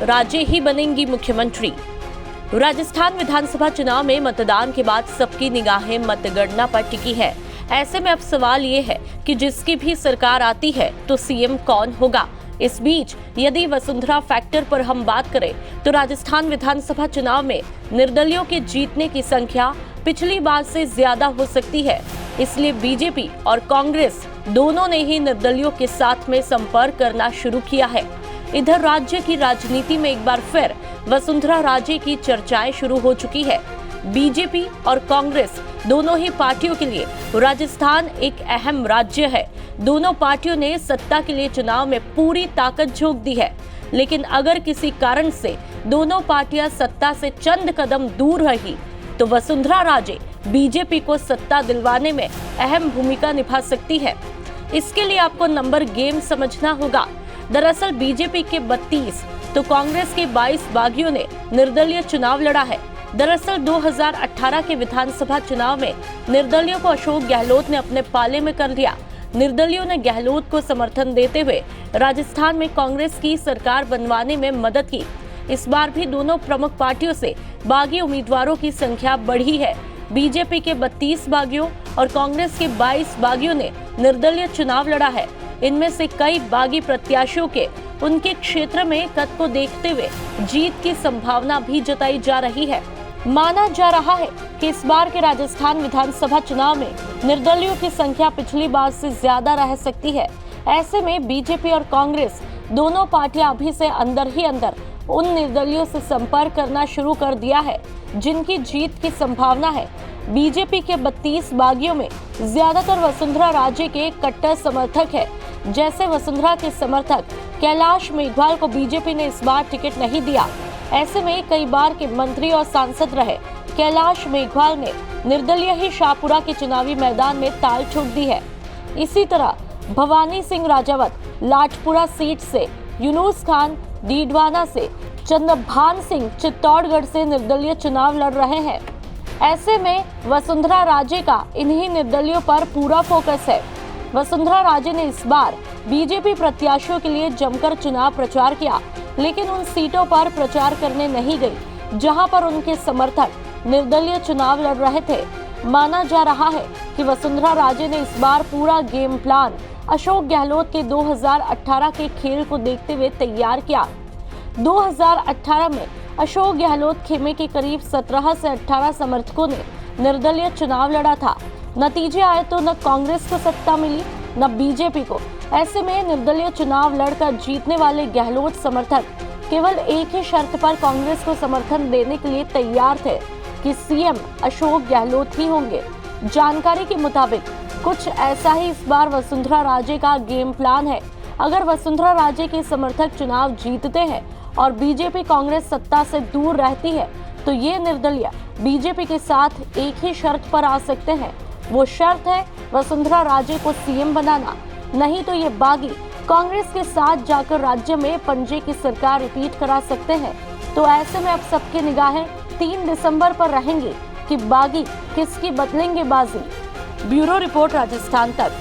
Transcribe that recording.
राजे ही बनेंगी मुख्यमंत्री। राजस्थान विधानसभा चुनाव में मतदान के बाद सबकी निगाहें मतगणना पर टिकी है। ऐसे में अब सवाल ये है कि जिसकी भी सरकार आती है तो सीएम कौन होगा। इस बीच यदि वसुंधरा फैक्टर पर हम बात करें तो राजस्थान विधानसभा चुनाव में निर्दलियों के जीतने की संख्या पिछली बार से ज्यादा हो सकती है। इसलिए बीजेपी और कांग्रेस दोनों ने ही निर्दलियों के साथ में संपर्क करना शुरू किया है। इधर राज्य की राजनीति में एक बार फिर वसुंधरा राजे की चर्चाएं शुरू हो चुकी है। बीजेपी और कांग्रेस दोनों ही पार्टियों के लिए राजस्थान एक अहम राज्य है। दोनों पार्टियों ने सत्ता के लिए चुनाव में पूरी ताकत झोंक दी है। लेकिन अगर किसी कारण से दोनों पार्टियां सत्ता से चंद कदम दूर रही तो वसुंधरा राजे बीजेपी को सत्ता दिलवाने में अहम भूमिका निभा सकती है। इसके लिए आपको नंबर गेम समझना होगा। दरअसल बीजेपी के 32 तो कांग्रेस के 22 बागियों ने निर्दलीय चुनाव लड़ा है। दरअसल 2018 के विधानसभा चुनाव में निर्दलियों को अशोक गहलोत ने अपने पाले में कर लिया। निर्दलियों ने गहलोत को समर्थन देते हुए राजस्थान में कांग्रेस की सरकार बनवाने में मदद की। इस बार भी दोनों प्रमुख पार्टियों से बागी उम्मीदवारों की संख्या बढ़ी है। बीजेपी के 32 बागियों और कांग्रेस के 22 बागियों ने निर्दलीय चुनाव लड़ा है। इनमें से कई बागी प्रत्याशियों के उनके क्षेत्र में कद को देखते हुए जीत की संभावना भी जताई जा रही है। माना जा रहा है कि इस बार के राजस्थान विधानसभा चुनाव में निर्दलियों की संख्या पिछली बार से ज्यादा रह सकती है। ऐसे में बीजेपी और कांग्रेस दोनों पार्टियां अभी से अंदर ही अंदर उन निर्दलियों से संपर्क करना शुरू कर दिया है जिनकी जीत की संभावना है। बीजेपी के 32 बागियों में ज्यादातर वसुंधरा राजे के कट्टर समर्थक है। जैसे वसुंधरा के समर्थक कैलाश मेघवाल को बीजेपी ने इस बार टिकट नहीं दिया। ऐसे में कई बार के मंत्री और सांसद रहे कैलाश मेघवाल ने निर्दलीय ही शाहपुरा के चुनावी मैदान में ताल ठोक दी है। इसी तरह भवानी सिंह राजावत लाटपुरा सीट से, यूनुस खान डीडवाना से, चंद्रभान सिंह चित्तौड़गढ़ से निर्दलीय चुनाव लड़ रहे हैं। ऐसे में वसुंधरा राजे का इन्हीं निर्दलियों पर पूरा फोकस है। वसुंधरा राजे ने इस बार बीजेपी प्रत्याशियों के लिए जमकर चुनाव प्रचार किया, लेकिन उन सीटों पर प्रचार करने नहीं गई जहां पर उनके समर्थक निर्दलीय चुनाव लड़ रहे थे। माना जा रहा है कि वसुंधरा राजे ने इस बार पूरा गेम प्लान अशोक गहलोत के 2018 के खेल को देखते हुए तैयार किया। 2018 में अशोक गहलोत खेमे के करीब 17 से 18 समर्थकों ने निर्दलीय चुनाव लड़ा था। नतीजे आए तो न कांग्रेस को सत्ता मिली न बीजेपी को। ऐसे में निर्दलीय चुनाव लड़कर जीतने वाले गहलोत समर्थक केवल एक ही शर्त पर कांग्रेस को समर्थन देने के लिए तैयार थे कि सीएम अशोक गहलोत ही होंगे। जानकारी के मुताबिक कुछ ऐसा ही इस बार वसुंधरा राजे का गेम प्लान है। अगर वसुंधरा राजे के समर्थक चुनाव जीतते हैं और बीजेपी कांग्रेस सत्ता से दूर रहती है तो ये निर्दलीय बीजेपी के साथ एक ही शर्त पर आ सकते हैं। वो शर्त है वसुंधरा राजे को सीएम बनाना, नहीं तो ये बागी कांग्रेस के साथ जाकर राज्य में पंजे की सरकार रिपीट करा सकते हैं। तो ऐसे में अब सबकी निगाहें 3 दिसंबर पर रहेंगी कि बागी किसकी बदलेंगे बाजी। ब्यूरो रिपोर्ट, राजस्थान तक।